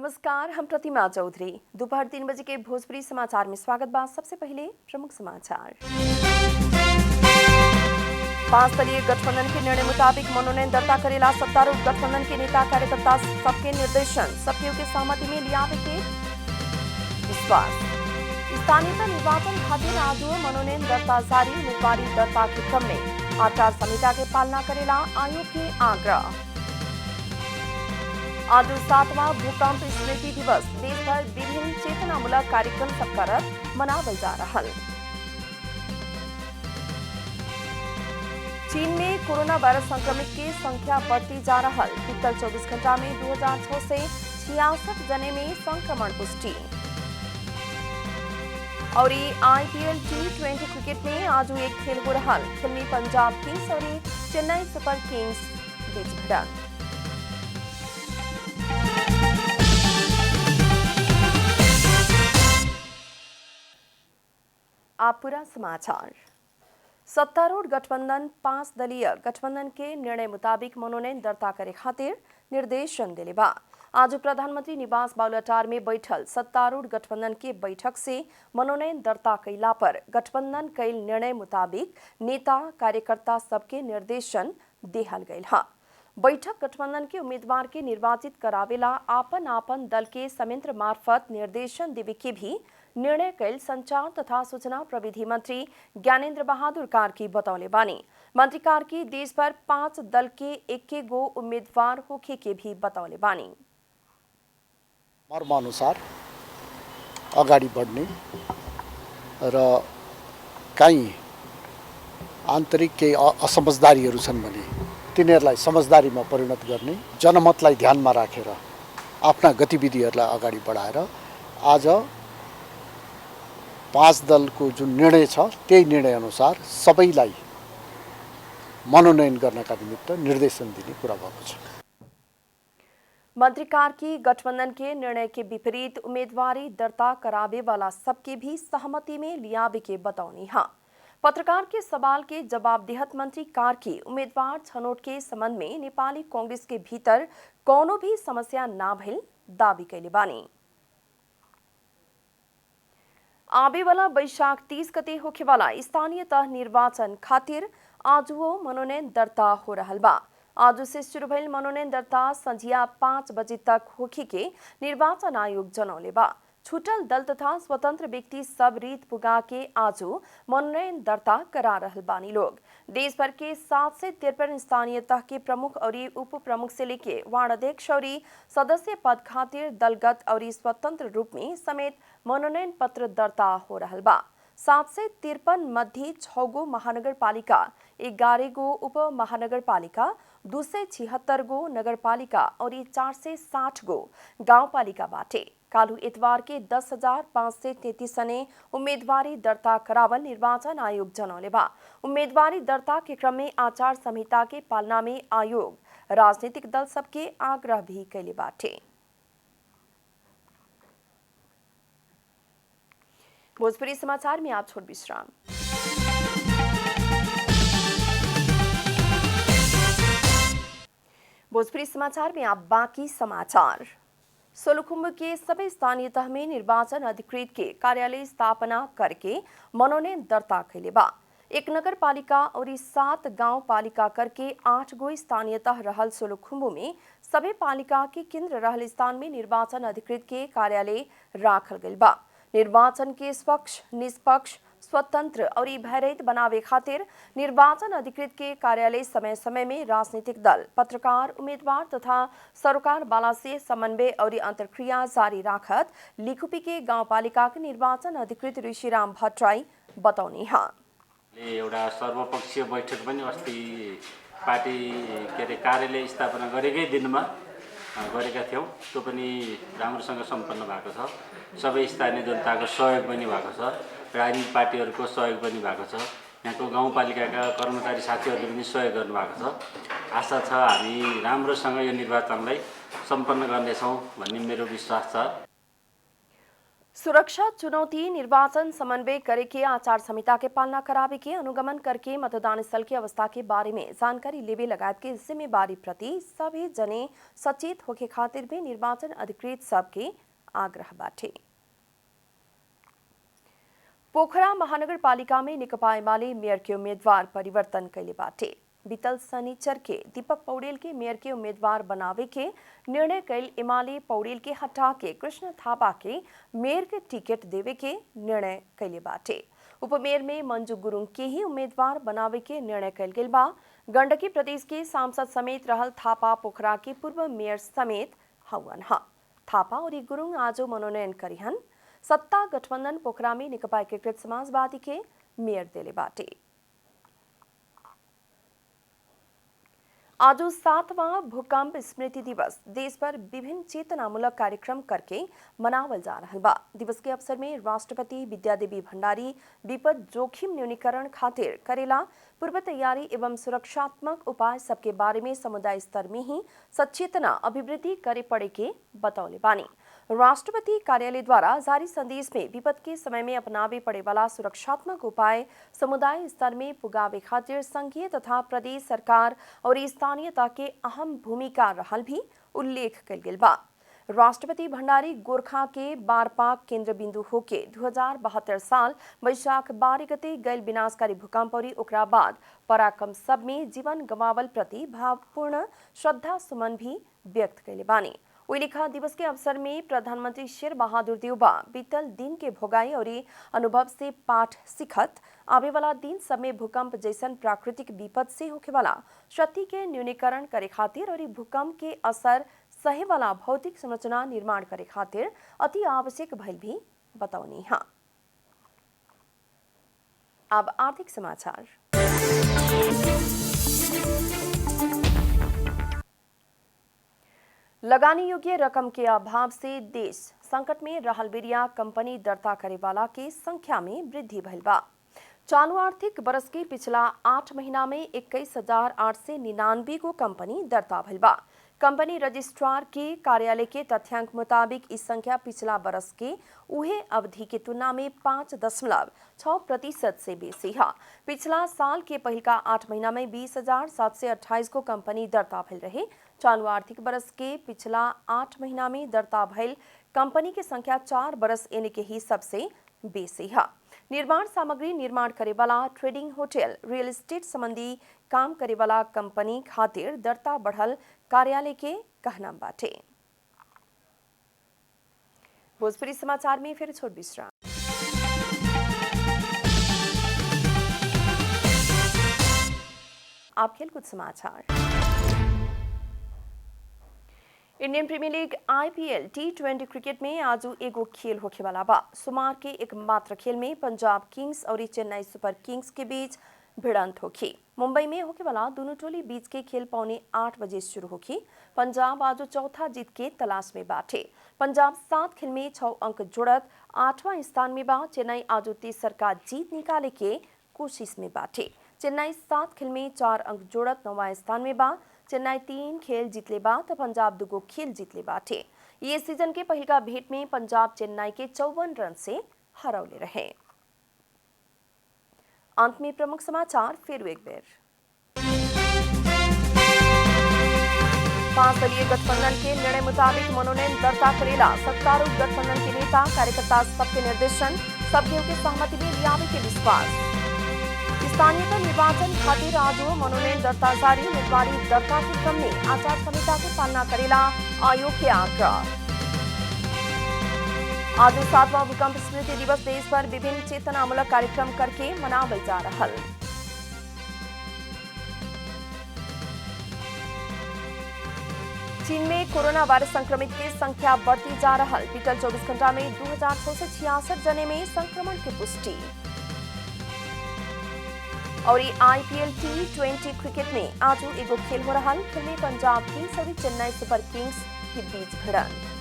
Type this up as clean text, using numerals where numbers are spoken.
नमस्कार, हम प्रतिमा चौधरी। दोपहर 3 बजे के भोजपुरी समाचार में स्वागत बा। सबसे पहले प्रमुख समाचार। 5 दलीय गठबंधन के निर्णय मुताबिक मनोनयन दर्ता करेला सत्तारूढ़ गठबंधन के नेता कार्यकर्ता सबके निर्देशन सबके के सहमति में लिया के विश्वास। स्थानीय निर्वाचन खातिर आज मनोनयन दर्ता जारी। उम्मीदवारी दर्ता के क्रम में आचार संहिता के पालना करेला आयोग के आग्रह। आज 7वां भूकंप स्मृति दिवस देश भर विभिन्न चेतनामूलक कार्यक्रम सब करत मनावल जा रहा। चीन में कोरोना वायरस संक्रमित की संख्या बढ़ती जा रहा। बीतल 24 घंटा में 2006 से 66 जने में संक्रमण पुष्टि। और IPL T20 क्रिकेट में आज एक खेल हो रहा। खेल में पंजाब किंग्स और चेन्नई सुपर किंग्स बीच भिड़ंत। आप पूरा समाचार। सत्तारूढ़ गठबंधन 5 दलीय गठबंधन के निर्णय मुताबिक मनोनयन दर्ता करे खातिर निर्देशन दिले बा। आज प्रधानमंत्री निवास बालुवाटार में बैठल सत्तारूढ़ गठबंधन के बैठक से मनोनयन दर्ता कैला पर गठबंधन कैल निर्णय मुताबिक नेता कार्यकर्ता सबके निर्देशन देहल गयल हा। बैठक गठबंधन के उम्मीदवार के निर्वाचित करावेला आपन आपन दल के संयंत्र मार्फत निर्देशन देवे के भी निर्णय कैल संचार तथा सूचना प्रविधि मंत्री ज्ञानेन्द्र बहादुर कार्की बतौले बानी। मंत्री कार्की देश भर 5 दल के 1 गो उम्मीदवार होखे के भी बतौले बानी। मर्मानुसार अगाडि बढ्ने र काहीँ आन्तरिक केही असमझदारीहरू छन् भने तिनीहरूलाई समझदारीमा परिणत गर्ने, जनमतलाई ध्यानमा राखेर आफ्ना गतिविधिहरूलाई अगाडि बढाएर आज 5 दलको जुन निर्णय छ त्यही निर्णय अनुसार सबैलाई मनोनयन गर्नका निमित्त निर्देशन दिने कुरा भएको छ। मंत्री कार्की गठबंधन के निर्णय के विपरीत उम्मीदवारी दर्ता करावे वाला सबके भी सहमति में लियावे के बतौनी हा। पत्रकार के सवाल के जवाब देहत मंत्री कार्की उम्मीदवार छनौट के संबंध में नेपाली कांग्रेस के भीतर कोनो भी समस्या ना भइल दावी कैले बानी। आवे वाला वैशाख 30 गते होखे वाला स्थानीय तह निर्वाचन खातिर आज वो मनोनयन दर्ता हो रहल बा। आज से शुरू भइल मनोनयन दर्ता संझिया 5 बजे तक होखे के निर्वाचन आयोग जनौले बा। छूटल दल तथा स्वतंत्र व्यक्ति सब रीत पुगा के आज मनोनयन दर्ता करा रहल बानी लोग। देश भर के 753 स्थानीय तह के प्रमुख और उप प्रमुख से लेके वार्ड अध्यक्ष और सदस्य पद खातिर दलगत और स्वतंत्र रूप में समेत मनोनयन पत्र दर्ता हो रहल बा। 753 मध्य 6 गो महानगर पालिका, 11 गो उप महानगर पालिका, 276 गो नगर पालिका और 460 गो गांव पालिका बाटे। कालू इतवार के 10,533 जने उम्मीदवारी दर्ता करावल निर्वाचन आयोग जनौले बा। उम्मीदवारी दर्ता के क्रम में आचार संहिता के पालना में आयोग राजनीतिक दल सबके आग्रह भी कैले बाटे। भोजपुरी समाचार में आप छोड़ विश्राम। भोजपुरी समाचार में आप बाकी समाचार। सोलुखुम्बु के सभी स्थानीय तह में निर्वाचन अधिकृत के कार्यालय स्थापना करके मनोनयन दर्ता कैले बा। 1 नगर पालिका और 7 गांव पालिका करके 8 गो स्थानीय तह रहल सोलुखुम्बु में सभी पालिका के केंद्र रहल स्थान में निर्वाचन अधिकृत के कार्यालय राखल गइल बा। निर्वाचन के स्वच्छ, निष्पक्ष, स्वतंत्र और भयरहित बनावे खातिर निर्वाचन अधिकृत के कार्यालय समय समय में राजनीतिक दल, पत्रकार, उम्मीदवार तथा सरकार वाला से समन्वय और अंतर्क्रिया जारी राखत लिखुपी के गांव पालिका के निर्वाचन अधिकृत ऋषिराम भट्टराई बतौनी हा। एउटा सर्वपक्षीय बैठक पनि अस्ति पार्टी के कार्यालय स्थापना गरेकै दिनमा गरेका थियौं। त्यो पनि राम्रोसँग सम्पन्न भएको छ। सबै स्थानीय जनताको सहयोग पनि भएको छ। राजनीतिक पार्टीहरूको सहयोग पनि भएको छ। यहाँको गाउँपालिकाका कर्मचारी साथीहरूले पनि सहयोग गर्नुभएको छ। आशा छ हामी राम्रोसँग यो निर्वाचनलाई सम्पन्न गर्नेछौँ भन्ने मेरो विश्वास छ। सुरक्षा चुनौती निर्वाचन समन्वय करे के आचार संहिता के पालना करावे के अनुगमन करके मतदान स्थल की अवस्था के बारे में जानकारी लेवे लगायत के जिम्मेवारी प्रति सभी जने सचेत होके खातिर भी निर्वाचन अधिकृत सबके आग्रह बाटे। पोखरा महानगरपालिका में नेकपा एमाले मेयर के उम्मीदवार परिवर्तन कैले बाटे। बीतल शनिचर के दीपक पौडेल के मेयर के उम्मीदवार बनावे के निर्णय कैल एमाले पौडेल के हटा के कृष्ण थापा के मेयर के टिकट देवे के निर्णय कैले बाटे। उपमेयर में मंजू गुरुङ के ही उम्मीदवार बनावे के निर्णय कैल गेल बा। गंडकी प्रदेश के सांसद समेत रहल थापा पोखरा के पूर्व मेयर समेत हवन हा। थापा और गुरुङ आज मनोनयन करिहन। सत्ता गठबंधन पोखरा में नेकपा एकीकृत समाजवादी के मेयर देले बाटे। आज 7वां भूकंप स्मृति दिवस देश भर विभिन्न चेतनामूलक कार्यक्रम करके मनावल जा रहा बा। दिवस के अवसर में राष्ट्रपति विद्यादेवी भंडारी विपद जोखिम न्यूनीकरण खातिर करेला पूर्व तैयारी एवं सुरक्षात्मक उपाय सबके बारे में समुदाय स्तर में ही सचेतना अभिवृद्धि करे पड़े के बतौले बानी। राष्ट्रपति कार्यालय द्वारा जारी संदेश में विपद के समय में अपनावे पड़े वाला सुरक्षात्मक उपाय समुदाय स्तर में पुगावे खातिर संघीय तथा प्रदेश सरकार और स्थानीयता के अहम भूमिका रहल भी उल्लेख कल गेल बा। राष्ट्रपति भंडारी गोरखा के बारपाक केंद्र बिंदु होके 2072 साल वैशाख 12 गते गैल विनाशकारी भूकंप और ओकरा बाद पराक्रम सब में जीवन गंवावल प्रति भावपूर्ण श्रद्धा सुमन भी व्यक्त कैले बानी। उइलिखा दिवस के अवसर में प्रधानमंत्री शेर बहादुर देउबा बीतल दिन के भोगाई और अनुभव से पाठ सिखत आवे वाला दिन सब में भूकंप जैसन प्राकृतिक विपद से होखे वाला क्षति के न्यूनीकरण करे खातिर और भूकंप के असर सहे वाला भौतिक संरचना निर्माण करे खातिर अति आवश्यक भइल भी बतौनी हा। अब आर्थिक समाचार। लगानी योग्य रकम के अभाव से देश संकट में रहल बिरिया कंपनी दर्ता करे वाला के संख्या में वृद्धि भइल बा। चालू आर्थिक बरस के पिछला 8 महीना में 21,899 गो कंपनी दर्ता भइल बा। कंपनी रजिस्ट्रार के कार्यालय के तथ्यांक मुताबिक इस संख्या पिछला बरस के उहे अवधि की तुलना में 5.6% से बेसी है। पिछला साल के पहिलका 8 महीना में 20,728 को कंपनी दर्ता भइल रहे। चालू आर्थिक बरस के पिछला 8 महीना में दर्ता भइल कंपनी की संख्या 4 बरस एने के ही सबसे बेसी है। निर्माण सामग्री निर्माण करे वाला ट्रेडिंग होटल रियल एस्टेट संबंधी काम करे वाला कंपनी खातिर दर्ता बढ़ल कार्यालय के कहना बाटे। भोजपुरी समाचार में फिर छोट विश्राम। आप खेलकूद समाचार। Indian premier league IPL T20 cricket में आज एगो खेल होखे वाला बा। सोमवार के एक मात्र खेल में पंजाब किंग्स और चेन्नई सुपर किंग्स के बीच भिड़ंत होखी। मुंबई में होखे वाला दोनों टोली बीच के खेल 7:45 बजे शुरू होखी। पंजाब आज चौथा जीत के तलाश में बाटे। पंजाब 7 खेल में 6 अंक जोड़त 8वां स्थान में बा। चेन्नई आज तीसर का जीत निकाले के कोशिश में बाटे। चेन्नई 7 खेल में 4 अंक जोड़त 9वां स्थान में बा। चेन्नई 3 खेल जीतले बा तो पंजाब 2 खेल जीतले बाटे। ये सीजन के पहिलका भेंट में पंजाब चेन्नई के 54 रन से हरौले रहे। अंत में प्रमुख समाचार फिर एक बेर। 5 दलीय गठबंधन के निर्णय मुताबिक मनोनयन दर्ता करेला सत्तारूढ़ गठबंधन के नेता कार्यकर्ता सबके निर्देशन सबके के सहमति में लियावे के विश्वास। स्थानीय निर्वाचन खातिर आज मनोनयन दर्ता जारी। उम्मीदवारी दर्ता के क्रम में आचार संहिता की पालना करेला आयोग के आग्रह। आज 7वां भूकंप स्मृति दिवस देश भर विभिन्न चेतनामूलक कार्यक्रम करके मनावल जा रहा। चीन में कोरोना वायरस संक्रमित की संख्या बढ़ती जा रहा। बीतल 24 घंटा में 2,666 जने में संक्रमण की पुष्टि। और IPL T20 क्रिकेट में आज एगो खेल हो रहा। खेल में पंजाब किंग्स और चेन्नई सुपर किंग्स के बीच भिड़ंत।